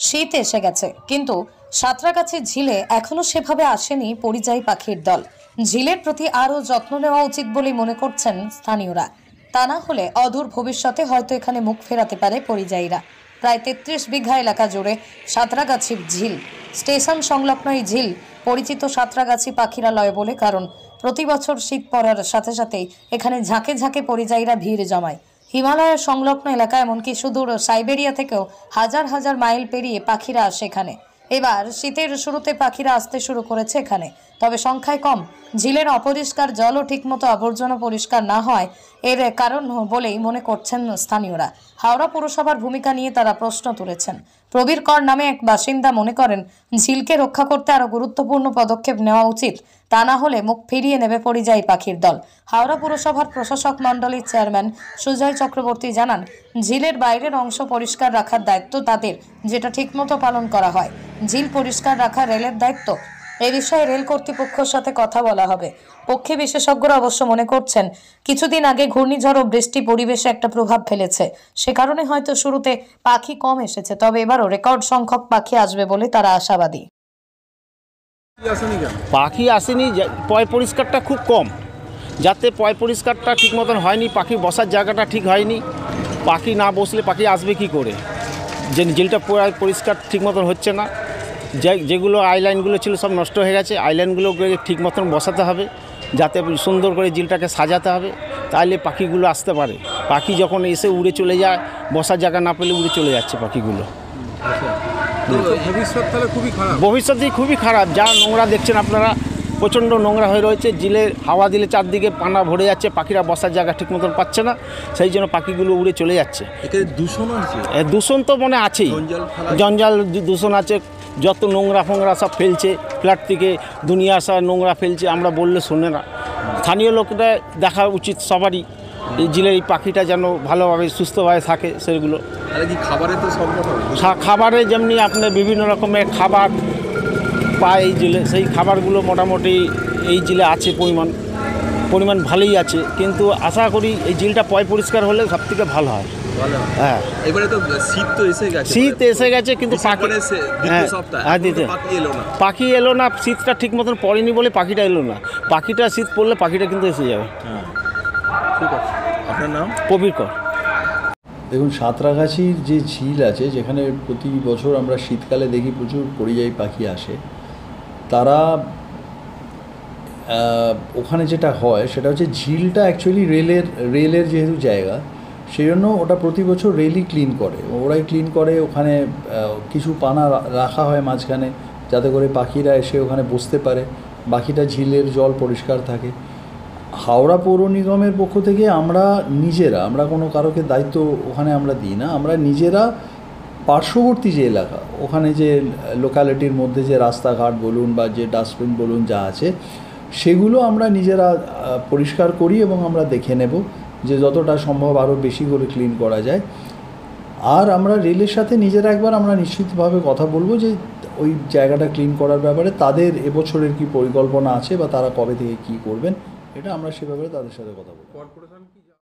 শীত এসে গেছে, কিন্তু সাঁতরাগাছি ঝিলে এখনো সেভাবে আসেনি পরিযায়ী পাখির দল। ঝিলের প্রতি আরও যত্ন নেওয়া উচিত বলেই মনে করছেন স্থানীয়রা। তা না হলে অদূর ভবিষ্যতে হয়তো এখানে মুখ ফেরাতে পারে পরিযায়ীরা। প্রায় ৩৩ বিঘা এলাকা জুড়ে সাঁতরাগাছির ঝিল। স্টেশন সংলগ্ন এই ঝিল পরিচিত সাঁতরাগাছি পাখিরালয় বলে, কারণ প্রতি বছর শীত পড়ার সাথে সাথেই এখানে ঝাঁকে ঝাঁকে পরিযায়ীরা ভিড় জমায়। হিমালয়ের সংলগ্ন এলাকা, এমনকি সুদূর সাইবেরিয়া থেকেও হাজার হাজার মাইল পেরিয়ে পাখিরা আসে এখানে। এবার শীতের শুরুতে পাখিরা আসতে শুরু করেছে এখানে, তবে সংখ্যায় কম। ঝিলের অপরিষ্কার জল ও ঠিকমতো আবর্জনা পরিষ্কার না হয় এর কারণ বলেই মনে করছেন স্থানীয়রা। হাওড়া পুরসভার ভূমিকা নিয়ে তারা প্রশ্ন তুলেছেন। প্রবীর কর নামে এক বাসিন্দা মনে করেন, ঝিলকে রক্ষা করতে আরো গুরুত্বপূর্ণ পদক্ষেপ নেওয়া উচিত, তা না হলে মুখ ফিরিয়ে নেবে পরিযায়ী পাখির দল। হাওড়া পুরসভার প্রশাসক মণ্ডলীর চেয়ারম্যান সুজয় চক্রবর্তী জানান, ঝিলের বাইরের অংশ পরিষ্কার রাখার দায়িত্ব তাদের, যেটা ঠিকমতো পালন করা হয়। ঝিল পরিষ্কার রাখা রেলের দায়িত্ব। এ বিষয়ে রেল কর্তৃপক্ষের সাথে কথা বলা হবে। পক্ষে বিশেষজ্ঞরা অবশ্য মনে করছেন, কিছুদিন আগে ঘূর্ণিঝড় ও বৃষ্টি পরিবেশে একটা প্রভাব ফেলেছে, সে কারণে হয়তো শুরুতে পাখি কম এসেছে, তবে এবারও রেকর্ড সংখ্যক পাখি আসবে বলে তারা আশাবাদী। পাখি আসেনি, পয় পরিষ্কারটা খুব কম, যাতে পয় পরিষ্কারটা ঠিক মতন হয়নি, পাখি বসার জায়গাটা ঠিক হয়নি। পাখি না বসলে পাখি আসবে কি করে? যে ঝিলটা পরিষ্কার ঠিক মতন হচ্ছে না। যেগুলো আইল্যান্ডগুলো ছিল সব নষ্ট হয়ে গেছে। আইল্যান্ডগুলোকে ঠিক মতন বসাতে হবে, যাতে সুন্দর করে ঝিলটাকে সাজাতে হবে, তাহলে পাখিগুলো আসতে পারে। পাখি যখন এসে উড়ে চলে যায়, বসার জায়গা না পেলে উড়ে চলে যাচ্ছে পাখিগুলো। ভবিষ্যৎ খুবই খারাপ। যা নোংরা দেখছেন আপনারা, প্রচণ্ড নোংরা হয়ে রয়েছে। ঝিলের হাওয়া দিলে চারদিকে পানা ভরে যাচ্ছে, পাখিরা বসার জায়গা ঠিক মতন পাচ্ছে না, সেই জন্য পাখিগুলো উড়ে চলে যাচ্ছে। দূষণ তো মনে আছেই, জঞ্জাল দূষণ আছে, যত নোংরা ফোংরা সব ফেলছে, ফ্ল্যাট থেকে দুনিয়া সব নোংরা ফেলছে, আমরা বললে শোনে না। স্থানীয় লোকরা দেখা উচিত সবারই, এই ঝিলের এই পাখিটা যেন ভালোভাবে সুস্থভাবে থাকে। সেগুলো খাবারে যেমনি আপনার বিভিন্ন রকমের খাবার পায় এই ঝিলে, সেই খাবারগুলো মোটামুটি এই ঝিলে আছে, পরিমাণ ভালোই আছে। কিন্তু আশা করি এই ঝিলটা পয় পরিষ্কার হলে সব থেকে ভালো হয়। হ্যাঁ, এবারে তো শীত এসে গেছে, কিন্তু পাখি এলো না। শীতটা ঠিক মতন পড়েনি বলে পাখিটা এলো না। পাখিটা শীত পড়লে পাখিটা কিন্তু এসে যাবে। ঠিক আছে, আপনার নাম? প্রবীর কর। দেখুন, সাঁতরাগাছির যে ঝিল আছে, যেখানে প্রতি বছর আমরা শীতকালে দেখি প্রচুর পরিযায়ী পাখি আসে, তারা ওখানে যেটা হয় সেটা হচ্ছে, ঝিলটা অ্যাকচুয়ালি রেলের যেহেতু জায়গা, সেই জন্য ওটা প্রতি বছর রেলই ক্লিন করে, ওরাই ক্লিন করে। ওখানে কিছু পানা রাখা হয় মাঝখানে, যাতে করে পাখিরা এসে ওখানে বসতে পারে, বাকিটা ঝিলের জল পরিষ্কার থাকে। হাওড়া পৌর নিগমের পক্ষ থেকে আমরা কোনো কারোকে দায়িত্ব ওখানে আমরা দিই না। আমরা নিজেরা পার্শ্ববর্তী যে এলাকা, ওখানে যে লোকালিটির মধ্যে যে রাস্তাঘাট বলুন বা যে ডাস্টবিন বলুন যা আছে, সেগুলো আমরা নিজেরা পরিষ্কার করি এবং আমরা দেখে নেব যে যতটা সম্ভব আরও বেশি করে ক্লিন করা যায়। আর আমরা রেলের সাথে নিজেরা একবার আমরা নিশ্চিতভাবে কথা বলবো যে ওই জায়গাটা ক্লিন করার ব্যাপারে তাদের এবছরের কি পরিকল্পনা আছে বা তারা কবে থেকে কী করবেন, এটা আমরা সেভাবে তাদের সাথে কথা বলবো।